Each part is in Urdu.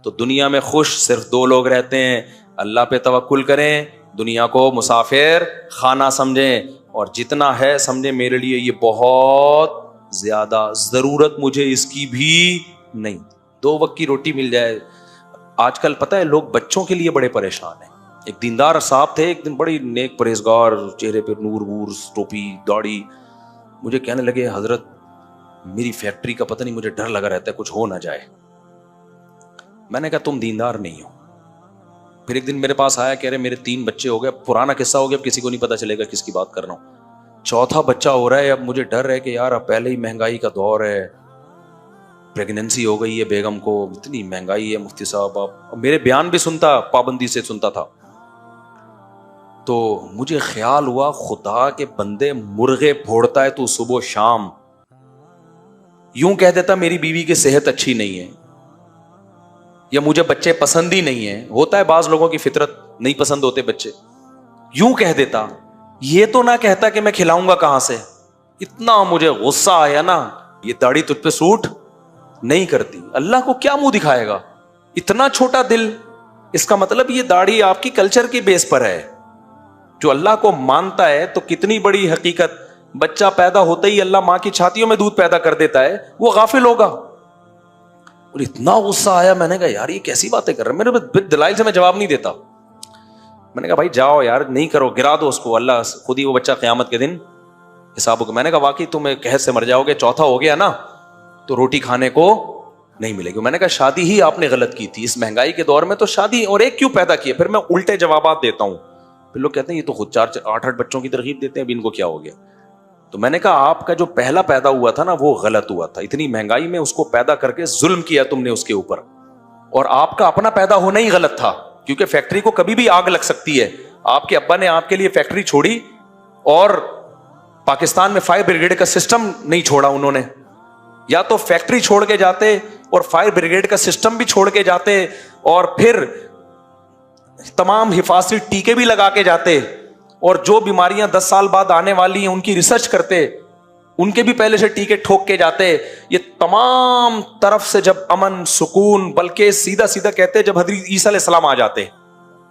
تو دنیا میں خوش صرف دو لوگ رہتے ہیں، اللہ پہ توکل کریں، دنیا کو مسافر خانہ سمجھیں، اور جتنا ہے سمجھیں میرے لیے یہ بہت زیادہ، ضرورت مجھے اس کی بھی نہیں، 2 وقت کی روٹی مل جائے۔ آج کل پتہ ہے لوگ بچوں کے لیے بڑے پریشان ہیں۔ ایک دیندار صاحب تھے، ایک دن بڑی نیک پرہیزگار، چہرے پہ نور وور، ٹوپی داڑھی، مجھے کہنے لگے حضرت میری فیکٹری کا پتہ نہیں مجھے ڈر لگا رہتا ہے کچھ ہو نہ جائے۔ میں نے کہا تم دیندار نہیں ہو۔ پھر ایک دن میرے پاس آیا، کہہ رہے میرے 3 بچے ہو گئے، پرانا قصہ ہو گیا، اب کسی کو نہیں پتا چلے گا کس کی بات کر رہا ہوں، 4تھا بچہ ہو رہا ہے، اب مجھے ڈر ہے کہ یار اب پہلے ہی مہنگائی کا دور ہے، پریگننسی ہو گئی ہے بیگم کو، اتنی مہنگائی ہے مفتی صاحب، اب میرے بیان بھی سنتا، پابندی سے سنتا تھا، تو مجھے خیال ہوا خدا کے بندے مرغے پھوڑتا ہے تو صبح و شام، یوں کہہ دیتا میری بیوی کی صحت اچھی نہیں ہے یا مجھے بچے پسند ہی نہیں ہیں، ہوتا ہے بعض لوگوں کی فطرت نہیں پسند ہوتے بچے، یوں کہہ دیتا، یہ تو نہ کہتا کہ میں کھلاؤں گا کہاں سے۔ اتنا مجھے غصہ آیا نا، یہ داڑھی تجھ پہ سوٹ نہیں کرتی، اللہ کو کیا منہ دکھائے گا، اتنا چھوٹا دل، اس کا مطلب یہ داڑھی آپ کی کلچر کی بیس پر ہے، جو اللہ کو مانتا ہے تو کتنی بڑی حقیقت، بچہ پیدا ہوتا ہی اللہ ماں کی چھاتیوں میں دودھ پیدا کر دیتا ہے، وہ غافل ہوگا۔ اور اتنا غصہ آیا، میں نے کہا یار یہ کیسی باتیں کر رہے ہیں، میرے دلائل سے میں جواب نہیں دیتا، میں نے کہا بھائی جاؤ یار نہیں کرو، گرا دو اس کو، اللہ خود ہی وہ بچہ قیامت کے دن حساب ہوگا۔ میں نے کہا واقعی تم قحط سے مر جاؤ گے، 4تھا ہو گیا نا تو روٹی کھانے کو نہیں ملے گی۔ میں نے کہا شادی ہی آپ نے غلط کی تھی، اس مہنگائی کے دور میں تو شادی اور ایک کیوں پیدا کی ہے؟ پھر میں الٹے جوابات دیتا ہوں، پھر لوگ کہتے ہیں یہ تو خود 8 بچوں کی ترغیب دیتے ہیں، اب ان کو کیا ہو گیا؟ تو میں نے کہا آپ کا جو پہلا پیدا ہوا تھا نا وہ غلط ہوا تھا، اتنی مہنگائی میں اس کو پیدا کر کے ظلم کیا تم نے اس کے اوپر، اور آپ کا اپنا پیدا ہونا ہی غلط تھا، کیونکہ فیکٹری کو کبھی بھی آگ لگ سکتی ہے۔ آپ کے ابا نے آپ کے لیے فیکٹری چھوڑی اور پاکستان میں فائر بریگیڈ کا سسٹم نہیں چھوڑا انہوں نے، یا تو فیکٹری چھوڑ کے جاتے اور فائر بریگیڈ کا سسٹم بھی چھوڑ کے جاتے اور پھر تمام حفاظتی ٹیکے بھی لگا کے جاتے، اور جو بیماریاں 10 سال بعد آنے والی ہیں ان کی ریسرچ کرتے، ان کے بھی پہلے سے ٹیکے ٹھوک کے جاتے، یہ تمام طرف سے جب امن سکون، بلکہ سیدھا سیدھا کہتے جب حضرت عیسیٰ علیہ السلام آ جاتے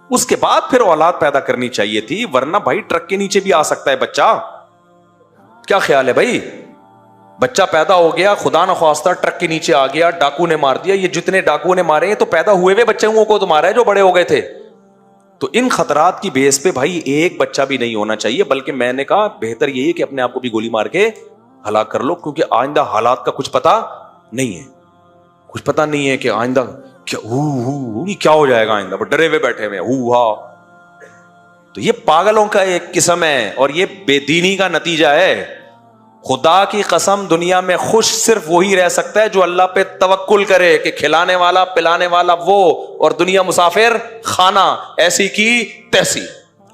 اس کے بعد پھر اولاد پیدا کرنی چاہیے تھی، ورنہ بھائی ٹرک کے نیچے بھی آ سکتا ہے بچہ، کیا خیال ہے بھائی؟ بچہ پیدا ہو گیا، خدا نخواستہ ٹرک کے نیچے آ گیا، ڈاکو نے مار دیا، یہ جتنے ڈاکو نے مارے ہیں تو پیدا ہوئے ہوئے بچوں کو تو مارا ہے جو بڑے ہو گئے تھے۔ تو ان خطرات کی بیس پہ بھائی ایک بچہ بھی نہیں ہونا چاہیے، بلکہ میں نے کہا بہتر یہی ہے کہ اپنے آپ کو بھی گولی مار کے ہلاک کر لو، کیونکہ آئندہ حالات کا کچھ پتا نہیں ہے، کچھ پتا نہیں ہے کہ آئندہ کیا ہو جائے گا، آئندہ ڈرے ہوئے بیٹھے ہوئے تو یہ پاگلوں کا ایک قسم ہے اور یہ بے دینی کا نتیجہ ہے۔ خدا کی قسم دنیا میں خوش صرف وہی رہ سکتا ہے جو اللہ پہ توکل کرے کہ کھلانے والا پلانے والا وہ، اور دنیا مسافر خانہ ایسی کی تیسی۔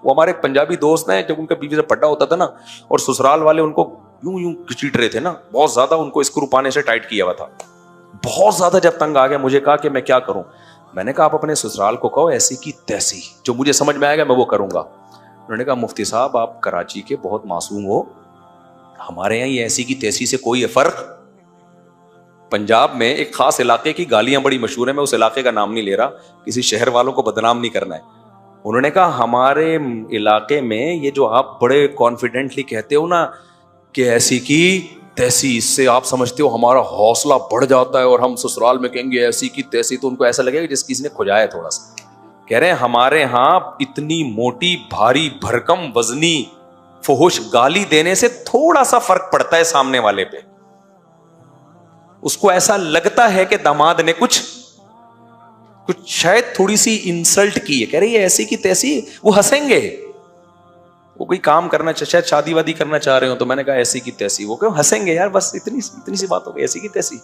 وہ ہمارے پنجابی دوست ہیں، جب ان کا بیوی سے پٹا ہوتا تھا نا اور سسرال والے ان کو یوں یوں کھچیٹ رہے تھے نا، بہت زیادہ ان کو اسکرو پانے سے ٹائٹ کیا ہوا تھا، بہت زیادہ جب تنگ آ گیا، مجھے کہا کہ میں کیا کروں؟ میں نے کہا آپ اپنے سسرال کو کہو ایسی کی تیسی، جو مجھے سمجھ میں آئے گا میں وہ کروں گا۔ انہوں نے کہا مفتی صاحب آپ کراچی کے بہت معصوم ہو، ہمارے یہاں یہ ایسی کی تیسی سے کوئی فرق۔ پنجاب میں ایک خاص علاقے کی گالیاں بڑی مشہور ہیں، میں اس علاقے کا نام نہیں لے رہا، کسی شہر والوں کو بدنام نہیں کرنا ہے۔ انہوں نے کہا ہمارے علاقے میں یہ جو آپ بڑے کانفیڈنٹلی کہتے ہو نا کہ ایسی کی تیسی، اس سے آپ سمجھتے ہو ہمارا حوصلہ بڑھ جاتا ہے اور ہم سسرال میں کہیں گے ایسی کی تیسی تو ان کو ایسا لگے گا جس کسی نے کھجایا تھوڑا سا۔ کہہ رہے ہیں ہمارے ہاں اتنی موٹی بھاری بھرکم وزنی فحش گالی دینے سے تھوڑا سا فرق پڑتا ہے سامنے والے پہ، اس کو ایسا لگتا ہے کہ داماد نے کچھ شاید تھوڑی سی انسلٹ کی ہے، کہہ رہے ہیں ایسی کی تیسی، وہ ہنسیں گے، وہ کوئی کام کرنا شاید شادی وادی کرنا چاہ رہے ہو تو میں نے کہا ایسی کی تیسی، وہ کیوں ہنسیں گے یار، بس اتنی سی بات ہو گئی ایسی کی تیسی،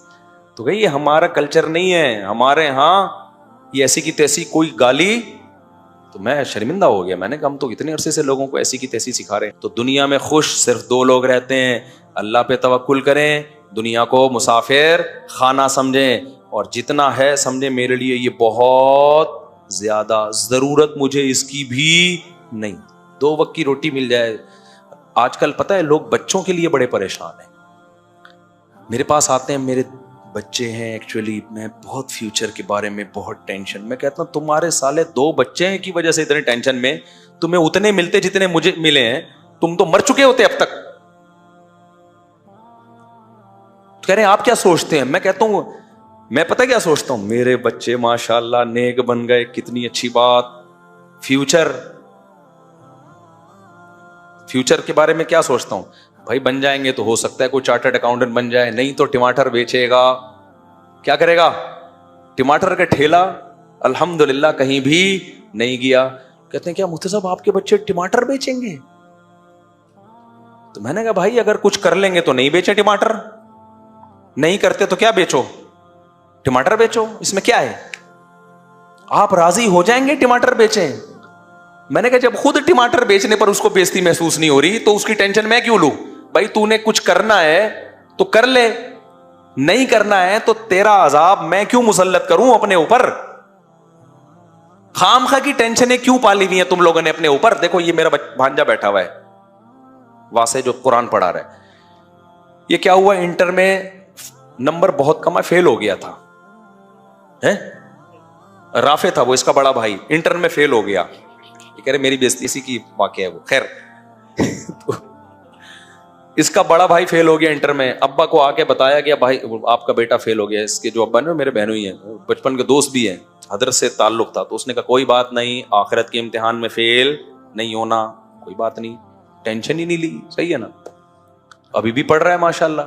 تو کہ یہ ہمارا کلچر نہیں ہے، ہمارے ہاں یہ ایسی کی تیسی کوئی گالی، تو میں شرمندہ ہو گیا، میں نے کہا ہم تو اتنے عرصے سے لوگوں کو ایسی کی تیسی سکھا رہے ہیں۔ تو دنیا میں خوش صرف 2 لوگ رہتے ہیں، اللہ پہ توکل کریں، دنیا کو مسافر خانہ سمجھیں، اور جتنا ہے سمجھیں میرے لیے یہ بہت زیادہ، ضرورت مجھے اس کی بھی نہیں، 2 وقت کی روٹی مل جائے۔ آج کل پتہ ہے لوگ بچوں کے لیے بڑے پریشان ہیں، میرے پاس آتے ہیں، میرے بچے ہیں ایکچولی میں بہت فیوچر کے بارے میں بہت ٹینشن. میں کہتا ہوں تمہارے سالے 2 بچے ہیں کی وجہ سے اتنے ٹینشن میں, تمہیں اتنے ملتے جتنے مجھے ملے ہیں, تم تو مر چکے ہوتے اب تک. کہہ رہے ہیں آپ کیا سوچتے ہیں؟ میں کہتا ہوں میں پتہ کیا سوچتا ہوں, میرے بچے ماشاءاللہ نیک بن گئے, کتنی اچھی بات. فیوچر کے بارے میں کیا سوچتا ہوں, بھائی بن جائیں گے تو ہو سکتا ہے کوئی چارٹرڈ اکاؤنٹنٹ بن جائے, نہیں تو ٹماٹر بیچے گا. کیا کرے گا؟ ٹماٹر کا ٹھیلا. الحمدللہ کہیں بھی نہیں گیا. کہتے ہیں کیا مفتی صاحب آپ کے بچے ٹماٹر بیچیں گے؟ تو میں نے کہا بھائی اگر کچھ کر لیں گے تو نہیں بیچے ٹماٹر, نہیں کرتے تو کیا بیچو, ٹماٹر بیچو, اس میں کیا ہے؟ آپ راضی ہو جائیں گے ٹماٹر بیچیں؟ میں نے کہا جب خود ٹماٹر بیچنے پر اس کو بےزتی محسوس نہیں ہو رہی تو اس کی ٹینشن میں کیوں لوں؟ بھائی تو نے کچھ کرنا ہے تو کر لے, نہیں کرنا ہے تو تیرا عذاب میں کیوں مسلط کروں اپنے اوپر؟ خام خواہ کی ٹینشنیں کیوں پالی ہوئی ہیں تم لوگوں نے اپنے اوپر؟ دیکھو یہ میرا بھانجا بیٹھا ہوا ہے واسطے جو قرآن پڑھا رہا ہے, یہ کیا ہوا انٹر میں نمبر بہت کم ہے, فیل ہو گیا تھا. رافع تھا وہ, اس کا بڑا بھائی, انٹر میں فیل ہو گیا. یہ کہہ رہے میری بےزتی اسی کی واقعہ ہے وہ. خیر تو اس کا بڑا بھائی فیل ہو گیا انٹر میں. ابا کو آ کے بتایا گیا بھائی آپ کا بیٹا فیل ہو گیا. اس کے جو ابا نے میرے بہنوں ہی ہیں, بچپن کے دوست بھی ہیں, حضرت سے تعلق تھا. تو اس نے کہا کوئی بات نہیں, آخرت کے امتحان میں فیل نہیں ہونا, کوئی بات نہیں, ٹینشن ہی نہیں لی. صحیح ہے نا, ابھی بھی پڑھ رہا ہے ماشاءاللہ.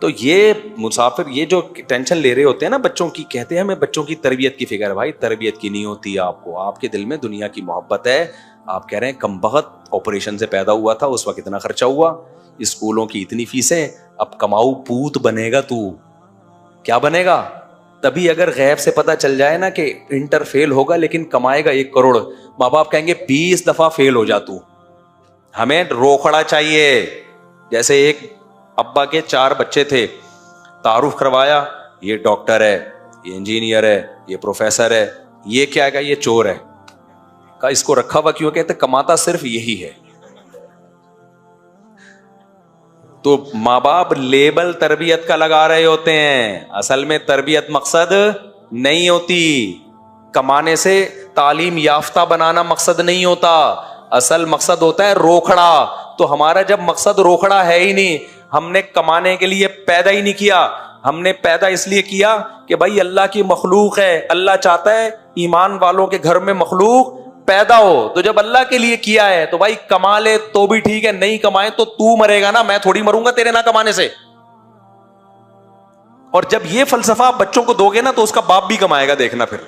تو یہ مسافر یہ جو ٹینشن لے رہے ہوتے ہیں نا بچوں کی, کہتے ہیں ہمیں بچوں کی تربیت کی فکر ہے. بھائی تربیت کی نہیں ہوتی آپ کو, آپ کے دل میں دنیا کی محبت ہے. آپ کہہ رہے ہیں کم بخت آپریشن سے پیدا ہوا تھا, اس وقت اتنا خرچہ ہوا, اسکولوں کی اتنی فیسیں, اب کماؤ پوت بنے گا تو. کیا بنے گا؟ تبھی اگر غیب سے پتہ چل جائے نا کہ انٹر فیل ہوگا لیکن کمائے گا 1 کروڑ, ماں باپ کہیں گے 20 دفعہ فیل ہو جا تو, ہمیں روکھڑا چاہیے. جیسے ایک ابا کے 4 بچے تھے, تعارف کروایا, یہ ڈاکٹر ہے, یہ انجینئر ہے, یہ پروفیسر ہے, یہ کیا ہے, یہ چور ہے. کہا اس کو رکھا ہوا کیوں؟ کہتے کماتا صرف یہی ہے. تو ماں باپ لیبل تربیت کا لگا رہے ہوتے ہیں, اصل میں تربیت مقصد نہیں ہوتی. کمانے سے تعلیم یافتہ بنانا مقصد نہیں ہوتا, اصل مقصد ہوتا ہے روکھڑا. تو ہمارا جب مقصد روکھڑا ہے ہی نہیں, ہم نے کمانے کے لیے پیدا ہی نہیں کیا, ہم نے پیدا اس لیے کیا کہ بھائی اللہ کی مخلوق ہے, اللہ چاہتا ہے ایمان والوں کے گھر میں مخلوق پیدا ہو. تو جب اللہ کے لیے کیا ہے تو بھائی کما لے تو بھی ٹھیک ہے, نہیں کمائے تو مرے گا نا, میں تھوڑی مروں گا تیرے نہ کمانے سے. اور جب یہ فلسفہ آپ بچوں کو دو گے نا تو اس کا باپ بھی کمائے گا. دیکھنا پھر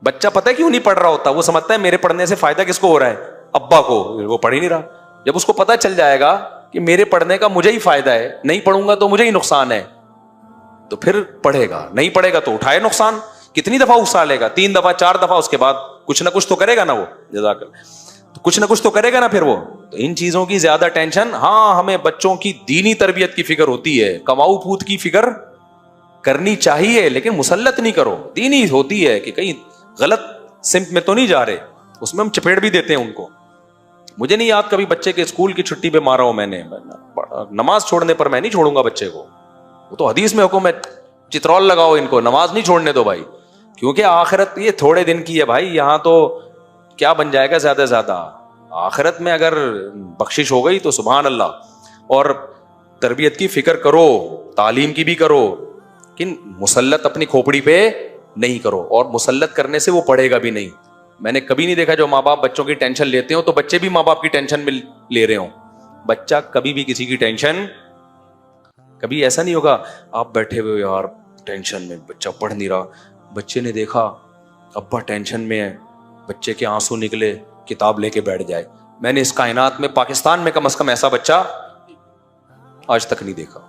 بچہ پتہ ہے کیوں نہیں پڑھ رہا ہوتا, وہ سمجھتا ہے میرے پڑھنے سے فائدہ کس کو ہو رہا ہے, ابا کو, وہ پڑھ ہی نہیں رہا. جب اس کو پتہ چل جائے گا کہ میرے پڑھنے کا مجھے ہی فائدہ ہے, نہیں پڑھوں گا تو مجھے ہی نقصان ہے, تو پھر پڑھے گا. نہیں پڑھے گا تو اٹھائے نقصان. کتنی دفعہ اکسالے گا, 3 دفعہ 4 دفعہ, اس کے بعد کچھ نہ کچھ تو کرے گا نا وہ. جزاک اللہ, کچھ نہ کچھ تو کرے گا نا پھر وہ. تو ان چیزوں کی زیادہ ٹینشن, ہاں ہمیں بچوں کی دینی تربیت کی فکر ہوتی ہے, کماؤ پوت کی فکر کرنی چاہیے لیکن مسلط نہیں کرو. دینی ہوتی ہے کہ کہیں غلط سمت میں تو نہیں جا رہے, اس میں ہم چپیڑ بھی دیتے ہیں ان کو. مجھے نہیں یاد کبھی بچے کے اسکول کی چھٹی پہ مارا ہوں میں نے. نماز چھوڑنے پر میں نہیں چھوڑوں گا بچے کو, وہ تو حدیث میں حکم ہے چترول لگاؤ ان کو, نماز نہیں چھوڑنے دو بھائی, کیونکہ آخرت یہ تھوڑے دن کی ہے بھائی. یہاں تو کیا بن جائے گا زیادہ سے زیادہ, آخرت میں اگر بخشش ہو گئی تو سبحان اللہ. اور تربیت کی فکر کرو, تعلیم کی بھی کرو, لیکن مسلط اپنی کھوپڑی پہ نہیں کرو. اور مسلط کرنے سے وہ پڑھے گا بھی نہیں. میں نے کبھی نہیں دیکھا جو ماں باپ بچوں کی ٹینشن لیتے ہوں تو بچے بھی ماں باپ کی ٹینشن میں لے رہے ہوں. بچہ کبھی بھی کسی کی ٹینشن, کبھی ایسا نہیں ہوگا آپ بیٹھے ہوئے یار ٹینشن میں, بچہ پڑھ نہیں رہا, بچے نے دیکھا ابا ٹینشن میں ہے, بچے کے آنسو نکلے, کتاب لے کے بیٹھ جائے. میں نے اس کائنات میں پاکستان میں کم از کم ایسا بچہ آج تک نہیں دیکھا.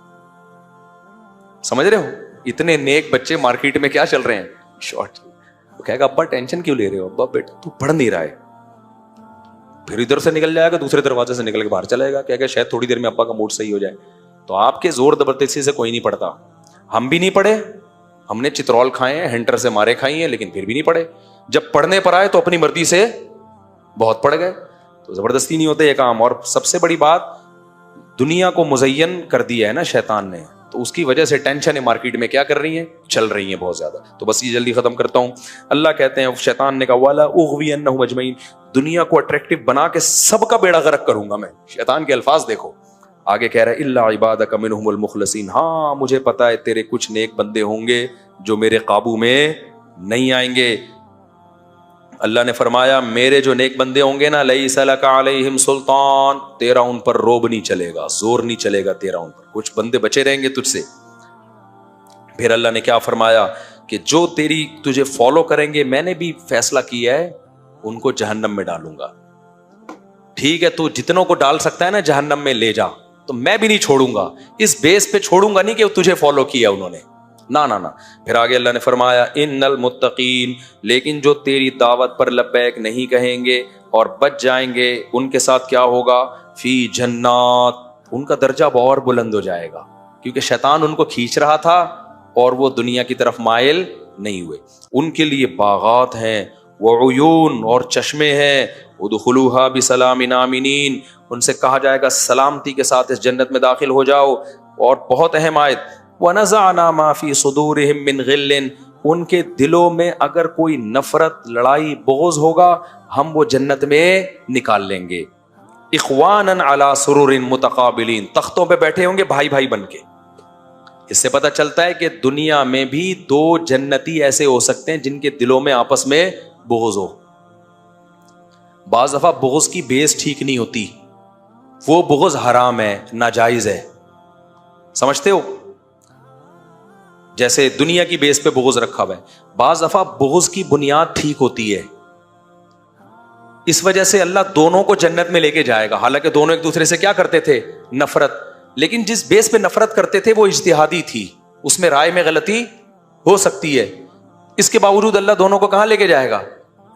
سمجھ رہے ہو, اتنے نیک بچے مارکیٹ میں کیا چل رہے ہیں, شارٹ. وہ کہے گا ابا ٹینشن کیوں لے رہے ہو, ابا بیٹا تو پڑھ نہیں رہا ہے. پھر ادھر سے نکل جائے گا, دوسرے دروازے سے نکل کے باہر چلے گا, کہے گا شاید تھوڑی دیر میں ابا کا موڈ صحیح ہو جائے. تو آپ کے زور زبردستی سے کوئی نہیں پڑھتا. ہم بھی نہیں پڑھے, ہم نے چترول کھائے ہیں, ہنٹر سے مارے کھائی ہیں, لیکن پھر بھی نہیں پڑھے. جب پڑھنے پر آئے تو اپنی مرضی سے بہت پڑھ گئے. تو زبردستی نہیں ہوتے یہ کام. اور سب سے بڑی بات, دنیا کو مزین کر دیا ہے نا شیطان نے. تو اس کی وجہ سے ٹینشن مارکیٹ میں کیا کر رہی ہیں, چل رہی ہیں بہت زیادہ. تو بس یہ جلدی ختم کرتا ہوں. اللہ کہتے ہیں, شیطان نے کہا والا اغوینہم اجمعین, دنیا کو اٹریکٹیو بنا کے سب کا بیڑا غرق کروں گا میں. شیطان کے الفاظ دیکھو, آگے کہہ رہا ہے الا عبادک منہم المخلصین, ہاں مجھے پتا ہے تیرے کچھ نیک بندے ہوں گے جو میرے قابو میں نہیں آئیں گے. اللہ نے فرمایا میرے جو نیک بندے ہوں گے نا, لیس لک علیہم سلطان, تیرا ان پر روب نہیں چلے گا, زور نہیں چلے گا تیرا ان پر, کچھ بندے بچے رہیں گے تجھ سے. پھر اللہ نے کیا فرمایا کہ جو تجھے فالو کریں گے, میں نے بھی فیصلہ کیا ہے ان کو جہنم میں ڈالوں گا. ٹھیک ہے, تو جتنوں کو ڈال سکتا ہے نا جہنم میں لے جا, تو میں بھی نہیں چھوڑوں گا. اس بیس پہ چھوڑوں گا نہیں کہ تجھے فالو کیا انہوں نے, نا نا نا. پھر آگے اللہ نے فرمایا ان المتقین, لیکن جو تیری دعوت پر لبیک نہیں کہیں گے اور بچ جائیں گے, ان کے ساتھ کیا ہوگا, فی جنات, ان کا درجہ اور بلند ہو جائے گا, کیونکہ شیطان ان کو کھینچ رہا تھا اور وہ دنیا کی طرف مائل نہیں ہوئے. ان کے لیے باغات ہیں, وعیون, اور چشمے ہیں, ادخلوها بسلام آمنین, ان سے کہا جائے گا سلامتی کے ساتھ اس جنت میں داخل ہو جاؤ. اور بہت اہم آیت, وَنَزَعْنَا مَا فِي صُدُورِهِم مِّن غِلٍّ, ان کے دلوں میں اگر کوئی نفرت, لڑائی, بغض ہوگا, ہم وہ جنت میں نکال لیں گے. اخواناً علی سرر متقابلین, تختوں پہ بیٹھے ہوں گے بھائی بھائی بن کے. اس سے پتہ چلتا ہے کہ دنیا میں بھی دو جنتی ایسے ہو سکتے ہیں جن کے دلوں میں آپس میں بغض ہو. بعض دفعہ بغض کی بیس ٹھیک نہیں ہوتی, وہ بغض حرام ہے, ناجائز ہے, سمجھتے ہو, جیسے دنیا کی بیس پہ بغض رکھا ہوا ہے. بعض دفعہ بغض کی بنیاد ٹھیک ہوتی ہے, اس وجہ سے اللہ دونوں کو جنت میں لے کے جائے گا. حالانکہ دونوں ایک دوسرے سے کیا کرتے تھے, نفرت, لیکن جس بیس پہ نفرت کرتے تھے وہ اجتہادی تھی, اس میں رائے میں غلطی ہو سکتی ہے. اس کے باوجود اللہ دونوں کو کہاں لے کے جائے گا,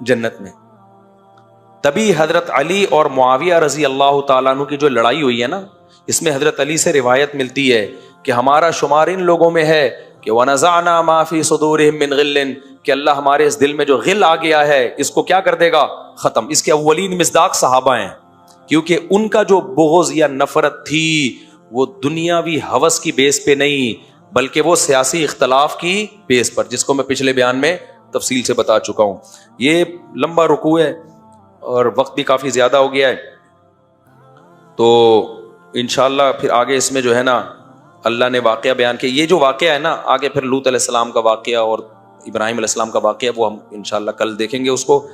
جنت میں. تبھی حضرت علی اور معاویہ رضی اللہ تعالیٰ عنہ کی جو لڑائی ہوئی ہے نا, اس میں حضرت علی سے روایت ملتی ہے کہ ہمارا شمار ان لوگوں میں ہے کہ وَنَزَعْنَا مَا فِي صُدُورِهِم مِّن غِلٍّ, کہ اللہ ہمارے اس دل میں جو غل آ گیا ہے اس کو کیا کر دے گا, ختم. اس کے اولین مصداق صحابہ ہیں, کیونکہ ان کا جو بغض یا نفرت تھی وہ دنیاوی ہوس کی بیس پہ نہیں, بلکہ وہ سیاسی اختلاف کی بیس پر, جس کو میں پچھلے بیان میں تفصیل سے بتا چکا ہوں. یہ لمبا رکوع ہے اور وقت بھی کافی زیادہ ہو گیا ہے, تو انشاءاللہ پھر آگے اس میں جو ہے نا اللہ نے واقعہ بیان کیا. یہ جو واقعہ ہے نا آگے پھر لوط علیہ السلام کا واقعہ اور ابراہیم علیہ السلام کا واقعہ, وہ ہم انشاءاللہ کل دیکھیں گے اس کو.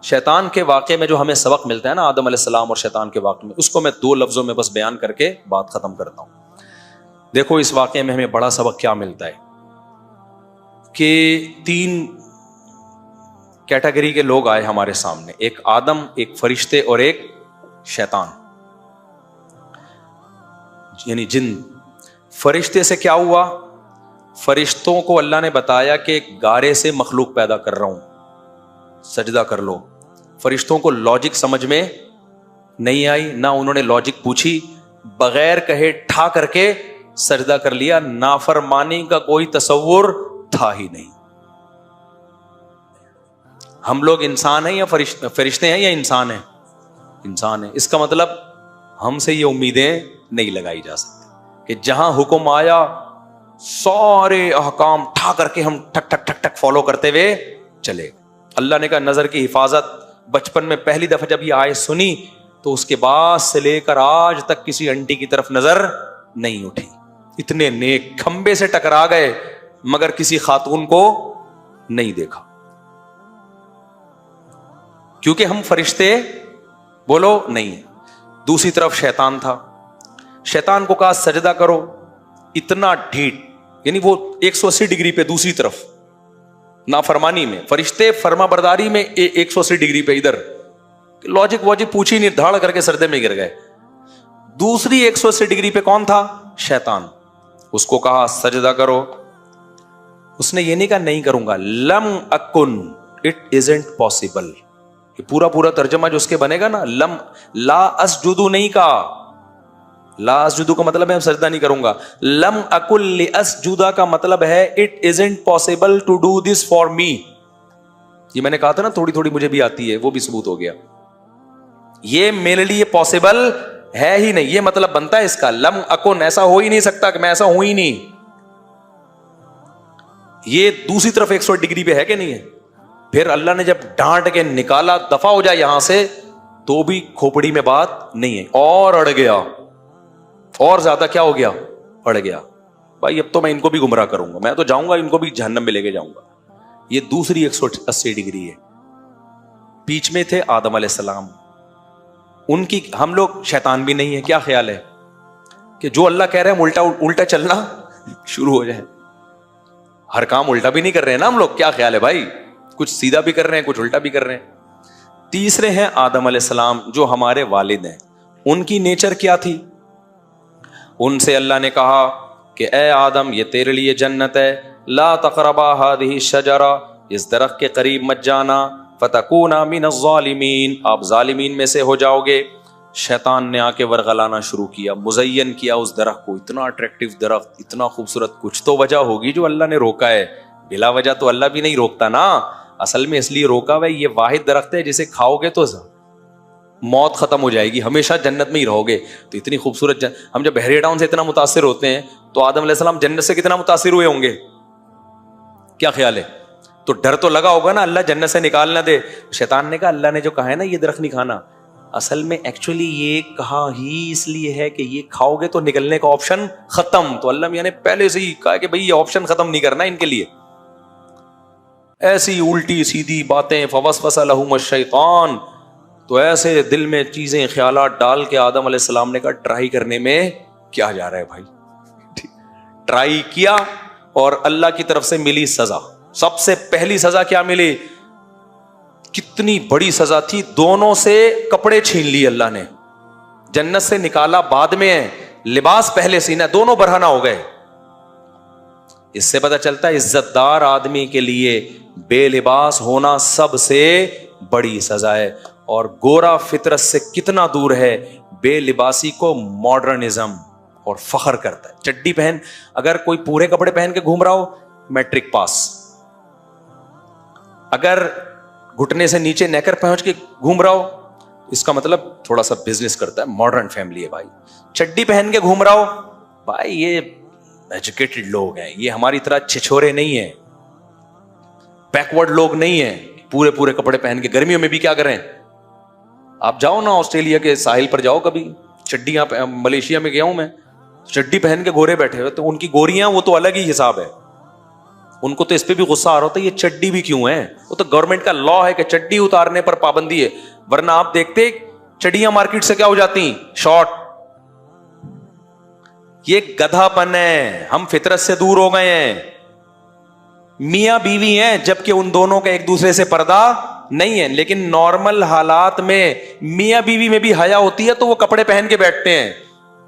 شیطان کے واقعے میں جو ہمیں سبق ملتا ہے نا آدم علیہ السلام اور شیطان کے واقعے میں, اس کو میں 2 لفظوں میں بس بیان کر کے بات ختم کرتا ہوں. دیکھو اس واقعے میں ہمیں بڑا سبق کیا ملتا ہے کہ 3 کیٹیگری کے لوگ آئے ہمارے سامنے, ایک آدم, ایک فرشتے اور ایک شیطان, یعنی جن. فرشتے سے کیا ہوا, فرشتوں کو اللہ نے بتایا کہ گارے سے مخلوق پیدا کر رہا ہوں, سجدہ کر لو. فرشتوں کو لاجک سمجھ میں نہیں آئی, نہ انہوں نے لاجک پوچھی, بغیر کہے ٹھا کر کے سجدہ کر لیا. نافرمانی کا کوئی تصور تھا ہی نہیں. ہم لوگ انسان ہیں یا فرشتے ہیں یا انسان ہیں, انسان ہیں. اس کا مطلب ہم سے یہ امیدیں نہیں لگائی جا سکتی کہ جہاں حکم آیا سارے احکام ٹھا کر کے ہم ٹھک ٹھک ٹھک ٹھک فالو کرتے ہوئے چلے. اللہ نے کہا نظر کی حفاظت. بچپن میں پہلی دفعہ جب یہ آیت سنی تو اس کے بعد سے لے کر آج تک کسی انٹی کی طرف نظر نہیں اٹھی. اتنے نیک, کھمبے سے ٹکرا گئے مگر کسی خاتون کو نہیں دیکھا, کیونکہ ہم فرشتے بولو نہیں. دوسری طرف شیطان تھا, شیطان کو کہا سجدہ کرو, اتنا ڈھیٹ, یعنی وہ 180 ڈگری پہ دوسری طرف نافرمانی میں, فرشتے فرما برداری میں 180 ڈگری پہ ادھر, لاجک واجک پوچھی نہیں, دھاڑ کر کے سردے میں گر گئے. دوسری 180 ڈگری پہ کون تھا, شیطان. اس کو کہا سجدہ کرو, اس نے یہ نہیں کہا نہیں کروں گا. لم اکن, اٹ ازنٹ پاسبل. یہ پورا ترجمہ جو اس کے بنے گا نا, لم لا اسجدو نہیں کہا, لا اسجدو کا مطلب ہے سجدہ نہیں کروں گا. لم اکل لاسجدا کا مطلب ہے it isn't possible to do this for me. یہ میں نے کہا تھا نا تھوڑی تھوڑی مجھے بھی آتی ہے, وہ بھی ثبوت ہو گیا. یہ میرے لیے پاسبل ہے ہی نہیں, یہ مطلب بنتا ہے اس کا. لم اکن, ایسا ہو ہی نہیں سکتا کہ میں ایسا ہوں ہی نہیں. یہ دوسری طرف 180 ڈگری پہ ہے کہ نہیں ہے؟ پھر اللہ نے جب ڈانٹ کے نکالا دفع ہو جائے یہاں سے, تو بھی کھوپڑی میں بات نہیں ہے, اور اڑ گیا, اور زیادہ کیا ہو گیا, اڑ گیا. بھائی اب تو میں ان کو بھی گمراہ کروں گا, میں تو جاؤں گا ان کو بھی جہنم میں لے کے جاؤں گا. یہ دوسری 180 ڈگری ہے. بیچ میں تھے آدم علیہ السلام, ان کی, ہم لوگ شیطان بھی نہیں ہے. کیا خیال ہے کہ جو اللہ کہہ رہے ہیں الٹا چلنا شروع ہو جائے؟ ہر کام الٹا بھی نہیں کر رہے ہیں نا ہم لوگ. کیا خیال ہے بھائی, کچھ سیدھا بھی کر رہے ہیں, کچھ الٹا بھی کر رہے ہیں. تیسرے ہیں آدم علیہ السلام جو ہمارے والد ہیں. ان کی نیچر کیا تھی؟ ان سے اللہ نے کہا کہ اے آدم یہ تیرے لیے جنت ہے, لا تقربا هذه الشجرہ, اس درخت کے قریب مت جانا, فتکونا من الظالمین, آپ ظالمین میں سے ہو جاؤ گے. شیطان نے آ کے ورغلانا شروع کیا, مزین کیا اس درخت کو, اتنا اٹریکٹیو درخت, اتنا خوبصورت, کچھ تو وجہ ہوگی جو اللہ نے روکا ہے. بلا وجہ تو اللہ بھی نہیں روکتا نا. اصل میں اس لیے روکا ہوا ہے, یہ واحد درخت ہے جسے کھاؤ گے تو موت ختم ہو جائے گی, ہمیشہ جنت میں ہی رہو گے. تو اتنی خوبصورت ہم جب بحیرہ ڈاؤن سے اتنا متاثر ہوتے ہیں تو آدم علیہ السلام جنت سے کتنا متاثر ہوئے ہوں گے؟ کیا خیال ہے؟ تو ڈر تو لگا ہوگا نا اللہ جنت سے نکال نہ دے. شیطان نے کہا اللہ نے جو کہا ہے نا یہ درخت نہیں کھانا, اصل میں ایکچولی یہ کہا ہی اس لیے ہے کہ یہ کھاؤ گے تو نکلنے کا آپشن ختم. تو اللہ میاں نے پہلے سے ہی کہا کہ بھئی یہ آپشن ختم نہیں کرنا ان کے لیے. ایسی الٹی سیدھی باتیں, فوسوس لہم الشیطان, تو ایسے دل میں چیزیں خیالات ڈال کے آدم علیہ السلام نے کہا ٹرائی کرنے میں کیا جا رہا ہے بھائی. ٹرائی کیا اور اللہ کی طرف سے ملی سزا. سب سے پہلی سزا کیا ملی؟ کتنی بڑی سزا تھی, دونوں سے کپڑے چھین لیے اللہ نے, جنت سے نکالا بعد میں ہے, لباس پہلے سینا, دونوں برہنہ ہو گئے. اس سے پتہ چلتا ہے عزت دار آدمی کے لیے بے لباس ہونا سب سے بڑی سزا ہے. اور گورا فطرت سے کتنا دور ہے, بے لباسی کو ماڈرنزم اور فخر کرتا ہے. چڈی پہن, اگر کوئی پورے کپڑے پہن کے گھوم رہا ہو میٹرک پاس, اگر گھٹنے سے نیچے نیکر پہنچ کے گھوم رہا ہو اس کا مطلب تھوڑا سا بزنس کرتا ہے, ماڈرن فیملی ہے بھائی. چڈی پہن کے گھوم رہا ہو بھائی یہ ایجوکیٹڈ لوگ ہیں, یہ ہماری طرح چھچورے نہیں ہیں, بیکورڈ لوگ نہیں ہیں. پورے کپڑے پہن کے گرمیوں میں بھی کیا کریں, آپ جاؤ نا آسٹریلیا کے ساحل پر جاؤ کبھی, چڈیاں, ملیشیا میں گیا ہوں میں, چڈی پہن کے گورے بیٹھے ہوئے, تو ان کی گوریاں وہ تو الگ ہی حساب ہے. ان کو تو اس پہ بھی غصہ آ رہا ہوتا ہے یہ چڈی بھی کیوں ہے, وہ تو گورنمنٹ کا لا ہے کہ چڈی اتارنے پر پابندی ہے, ورنہ آپ دیکھتے چڈیاں مارکیٹ سے کیا ہو جاتی, شارٹ. یہ گدھا پن ہے, ہم فطرت سے دور ہو گئے ہیں. میاں بیوی ہیں جبکہ ان دونوں کا ایک دوسرے سے پردہ نہیں ہے, لیکن نارمل حالات میں میاں بیوی میں بھی حیا ہوتی ہے تو وہ کپڑے پہن کے بیٹھتے ہیں,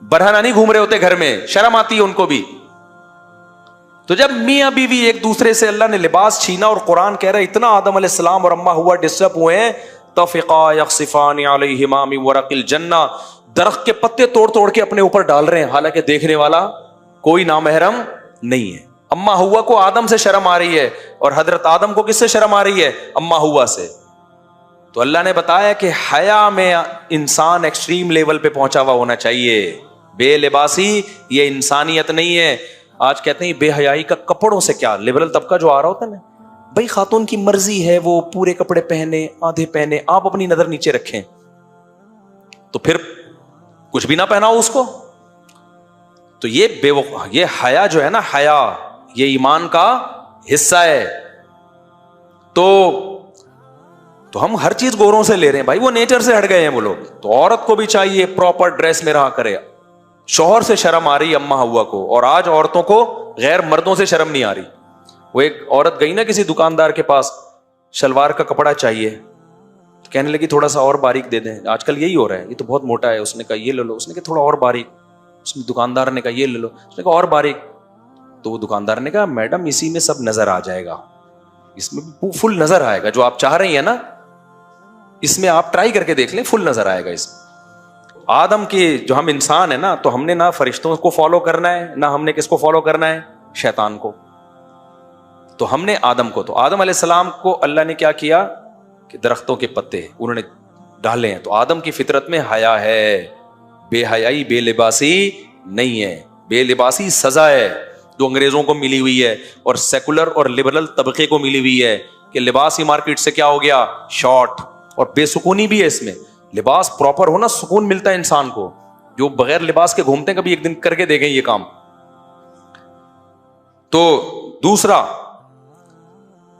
برہنہ نہیں گھوم رہے ہوتے گھر میں, شرم آتی ہے ان کو بھی. تو جب میاں بیوی ایک دوسرے سے اللہ نے لباس چھینا, اور قرآن کہہ رہا ہے اتنا آدم علیہ السلام اور اما ہوا ڈسٹرب ہوئے ہیں, تفقا یخصفان علیہما من ورق الجنہ, درخت کے پتے توڑ کے اپنے اوپر ڈال رہے ہیں, حالانکہ دیکھنے والا کوئی نامحرم نہیں ہے. اما ہوا کو آدم سے شرم آ رہی ہے, اور حضرت آدم کو کس سے شرم آ رہی ہے, اما ہوا سے. تو اللہ نے بتایا کہ حیا میں انسان ایکسٹریم لیول پہ پہنچا ہوا ہونا چاہیے. بے لباسی یہ انسانیت نہیں ہے. آج کہتے ہیں بے حیائی کا کپڑوں سے کیا, لبرل طبقہ جو آ رہا ہوتا ہے نا, بھائی خاتون کی مرضی ہے وہ پورے کپڑے پہنے آدھے پہنے, آپ اپنی نظر نیچے رکھیں, تو پھر کچھ بھی نہ پہناؤ اس کو. تو یہ حیا جو ہے نا, حیا یہ ایمان کا حصہ ہے. تو ہم ہر چیز گوروں سے لے رہے ہیں بھائی, وہ نیچر سے ہٹ گئے ہیں وہ لوگ. تو عورت کو بھی چاہیے پراپر ڈریس میں رہا کرے. شوہر سے شرم آ رہی اما ہوا کو, اور آج عورتوں کو غیر مردوں سے شرم نہیں آ رہی. وہ ایک عورت گئی نا کسی دکاندار کے پاس, شلوار کا کپڑا چاہیے, کہنے لگی تھوڑا سا اور باریک دے دیں, آج کل یہی ہو رہا ہے, یہ تو بہت موٹا ہے. اس نے کہا یہ لے لو, اس نے کہا تھوڑا اور باریک. اس نے دکاندار نے کہا یہ لے لو, اس نے کہا اور باریک. تو وہ دکاندار نے کہا میڈم اسی میں سب نظر آ جائے گا, اس میں فل نظر آئے گا, جو آپ چاہ رہی ہیں نا اس میں آپ ٹرائی کر کے دیکھ لیں, فل نظر آئے گا اس میں. آدم کے جو ہم انسان ہیں نا, تو ہم نے نہ فرشتوں کو فالو کرنا ہے, نہ ہم نے کس کو فالو کرنا ہے, شیطان کو. تو ہم نے آدم کو, تو آدم علیہ السلام کو اللہ نے کیا کیا کہ درختوں کے پتے انہوں نے ڈالے ہیں. تو آدم کی فطرت میں حیا ہے, بے حیائی بے لباسی نہیں ہے. بے لباسی سزا ہے, جو انگریزوں کو ملی ہوئی ہے اور سیکولر اور لبرل طبقے کو ملی ہوئی ہے کہ لباس ہی مارکیٹ سے کیا ہو گیا شارٹ, اور بے سکونی بھی ہے اس میں. لباس پراپر ہونا سکون ملتا ہے انسان کو. جو بغیر لباس کے گھومتے ہیں کبھی ایک دن کر کے دیکھیں یہ کام. تو دوسرا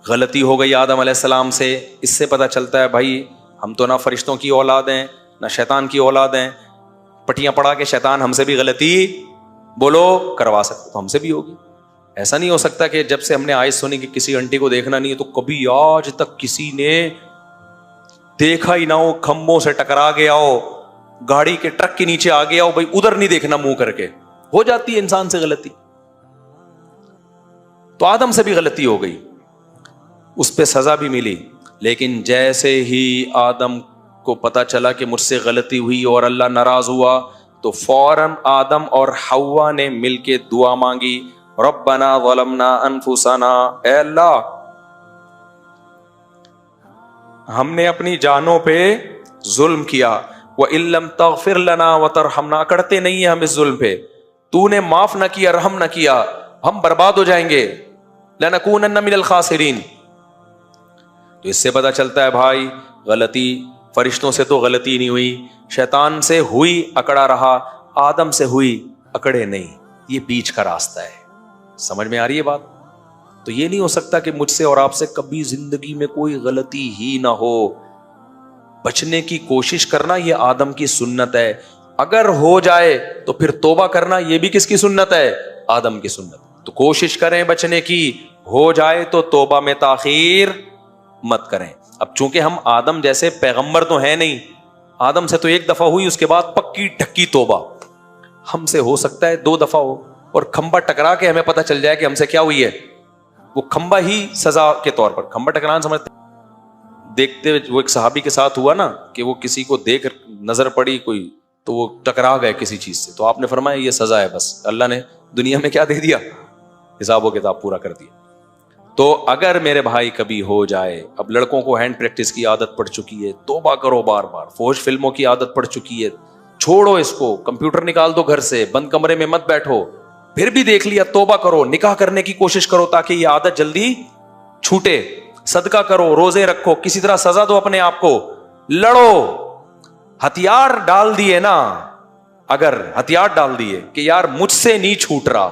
غلطی ہو گئی آدم علیہ السلام سے. اس سے پتہ چلتا ہے بھائی ہم تو نہ فرشتوں کی اولاد ہیں نہ شیطان کی اولاد ہیں. پٹیاں پڑھا کے شیطان ہم سے بھی غلطی بولو کروا سکتے تو ہم سے بھی ہوگی. ایسا نہیں ہو سکتا کہ جب سے ہم نے آیت سنی کہ کسی انٹی کو دیکھنا نہیں ہے تو کبھی آج تک کسی نے دیکھا ہی نہ ہو, کھمبوں سے ٹکرا گیا ہو, گاڑی کے ٹرک کے نیچے آ گیا ہو, بھائی ادھر نہیں دیکھنا منہ کر کے. ہو جاتی ہے انسان سے غلطی. تو آدم سے بھی غلطی ہو گئی, اس پہ سزا بھی ملی. لیکن جیسے ہی آدم کو پتا چلا کہ مجھ سے غلطی ہوئی اور اللہ ناراض ہوا تو فوراً آدم اور حوا نے مل کے دعا مانگی, ربنا ظلمنا انفسنا, اے اللہ ہم نے اپنی جانوں پہ ظلم کیا, وَإِن لَّمْ تَغْفِرْ لَنَا وَتَرْحَمْنَا, کرتے نہیں ہیں ہم اس ظلم پہ, تو نے معاف نہ کیا رحم نہ کیا ہم برباد ہو جائیں گے, لَنَكُونَنَّ مِنَ الْخَاسِرِينَ. تو اس سے پتہ چلتا ہے بھائی غلطی فرشتوں سے تو غلطی نہیں ہوئی, شیطان سے ہوئی اکڑا رہا, آدم سے ہوئی اکڑے نہیں. یہ بیچ کا راستہ ہے. سمجھ میں آ رہی ہے بات؟ تو یہ نہیں ہو سکتا کہ مجھ سے اور آپ سے کبھی زندگی میں کوئی غلطی ہی نہ ہو. بچنے کی کوشش کرنا یہ آدم کی سنت ہے. اگر ہو جائے تو پھر توبہ کرنا یہ بھی کس کی سنت ہے؟ آدم کی سنت. تو کوشش کریں بچنے کی, ہو جائے تو توبہ میں تاخیر مت کریں. اب چونکہ ہم آدم جیسے پیغمبر تو ہیں نہیں, آدم سے تو ایک دفعہ ہوئی, اس کے بعد پکی ڈھکی توبہ. ہم سے ہو سکتا ہے 2 دفعہ ہو, اور کھمبا ٹکرا کے ہمیں پتہ چل جائے کہ ہم سے کیا ہوئی ہے. وہ کھمبا ہی سزا کے طور پر, کھمبا ٹکرانا سمجھتے دیکھتے وہ ایک صحابی کے ساتھ ہوا نا کہ وہ کسی کو دیکھ نظر پڑی کوئی تو وہ ٹکرا گئے کسی چیز سے, تو آپ نے فرمایا یہ سزا ہے, بس اللہ نے دنیا میں کیا دے دیا, حساب و کتاب پورا کر دیا. تو اگر میرے بھائی کبھی ہو جائے, اب لڑکوں کو ہینڈ پریکٹس کی عادت پڑ چکی ہے, توبہ کرو بار بار. فوج فلموں کی عادت پڑ چکی ہے, چھوڑو اس کو, کمپیوٹر نکال دو گھر سے, بند کمرے میں مت بیٹھو. پھر بھی دیکھ لیا, توبہ کرو, نکاح کرنے کی کوشش کرو تاکہ یہ عادت جلدی چھوٹے. صدقہ کرو, روزے رکھو, کسی طرح سزا دو اپنے آپ کو, لڑو. ہتھیار ڈال دیے نا, اگر ہتھیار ڈال دیے کہ یار مجھ سے نہیں چھوٹ رہا,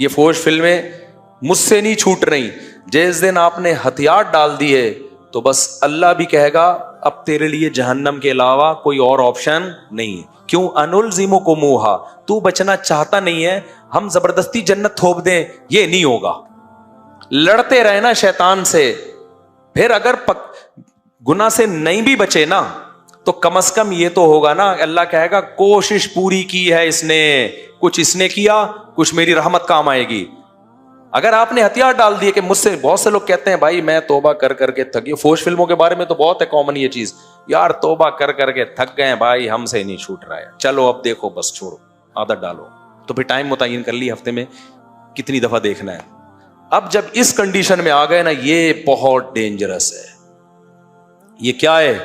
یہ فوج فلمیں مجھ سے نہیں چھوٹ رہی, جس دن آپ نے ہتھیار ڈال دیے تو بس اللہ بھی کہے گا اب تیرے لیے جہنم کے علاوہ کوئی اور آپشن نہیں ہے. کیوں؟ انلزمکموہا, تو بچنا چاہتا نہیں ہے, ہم زبردستی جنت تھوپ دیں, یہ نہیں ہوگا. لڑتے رہنا شیطان سے. پھر اگر گناہ سے نہیں بھی بچے نا تو کم از کم یہ تو ہوگا نا, اللہ کہے گا کوشش پوری کی ہے اس نے, کچھ اس نے کیا, کچھ میری رحمت کام آئے گی. اگر آپ نے ہتھیار ڈال دیے کہ مجھ سے بہت سے لوگ کہتے ہیں بھائی میں توبہ کر کر کے تھک گیا, فوج فلموں کے بارے میں تو بہت ہے کامن یہ چیز, یار توبہ کر کر کے تھک گئے بھائی, ہم سے نہیں چھوٹ رہا ہے, چلو اب دیکھو بس چھوڑو, عادت ڈالو. تو پھر ٹائم متعین کر لی ہفتے میں کتنی دفعہ دیکھنا ہے. اب جب اس کنڈیشن میں آ گئے نا, یہ بہت ڈینجرس ہے. یہ کیا ہے؟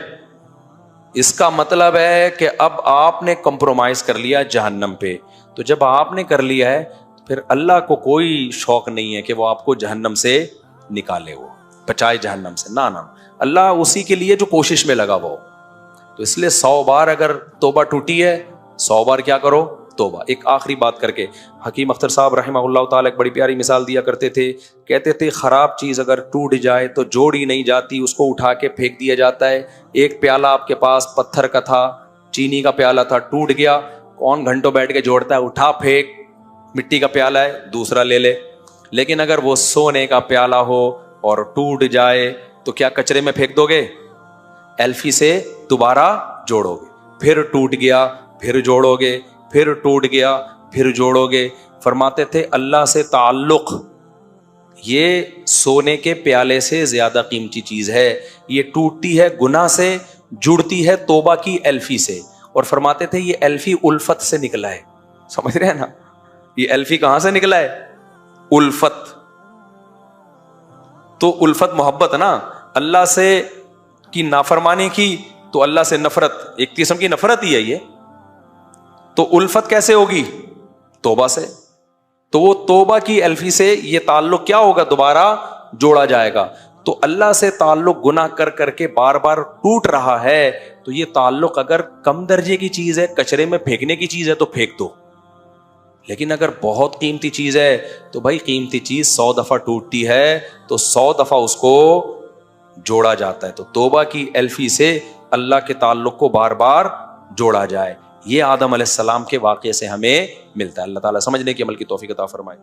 اس کا مطلب ہے کہ اب آپ نے کمپرومائز کر لیا جہنم پہ. تو جب آپ نے کر لیا ہے پھر اللہ کو کوئی شوق نہیں ہے کہ وہ آپ کو جہنم سے نکالے, وہ بچائے جہنم سے, نہ اللہ اسی کے لیے جو کوشش میں لگا وہ. تو اس لیے 100 بار اگر توبہ ٹوٹی ہے 100 بار کیا کرو توبہ. ایک آخری بات کر کے, حکیم اختر صاحب رحمہ اللہ تعالیٰ ایک بڑی پیاری مثال دیا کرتے تھے, کہتے تھے خراب چیز اگر ٹوٹ جائے تو جوڑی نہیں جاتی, اس کو اٹھا کے پھینک دیا جاتا ہے. ایک پیالہ آپ کے پاس پتھر کا تھا, چینی کا پیالہ تھا, ٹوٹ گیا, کون گھنٹوں بیٹھ کے جوڑتا ہے, اٹھا پھینک, مٹی کا پیالہ ہے دوسرا لے لے. لیکن اگر وہ سونے کا پیالہ ہو اور ٹوٹ جائے تو کیا کچرے میں پھینک دو گے؟ ایلفی سے دوبارہ جوڑو گے, پھر ٹوٹ گیا پھر جوڑو گے, پھر ٹوٹ گیا پھر جوڑو گے. فرماتے تھے اللہ سے تعلق یہ سونے کے پیالے سے زیادہ قیمتی چیز ہے. یہ ٹوٹتی ہے گناہ سے, جڑتی ہے توبہ کی ایلفی سے. اور فرماتے تھے یہ ایلفی الفت سے نکلا ہے. سمجھ رہے ہیں نا, یہ ایلفی کہاں سے نکلا ہے؟ الفت. تو الفت محبت نا, اللہ سے کی نافرمانی کی تو اللہ سے نفرت, ایک قسم کی نفرت ہی ہے یہ. تو الفت کیسے ہوگی؟ توبہ سے. تو وہ توبہ کی الفی سے یہ تعلق کیا ہوگا؟ دوبارہ جوڑا جائے گا. تو اللہ سے تعلق گناہ کر کر کے بار بار ٹوٹ رہا ہے, تو یہ تعلق اگر کم درجے کی چیز ہے, کچرے میں پھینکنے کی چیز ہے, تو پھینک دو. لیکن اگر بہت قیمتی چیز ہے تو بھائی قیمتی چیز 100 دفعہ ٹوٹتی ہے تو 100 دفعہ اس کو جوڑا جاتا ہے. تو توبہ کی الفی سے اللہ کے تعلق کو بار بار جوڑا جائے, یہ آدم علیہ السلام کے واقعے سے ہمیں ملتا ہے. اللہ تعالیٰ سمجھنے کے عمل کی توفیق عطا فرمائے.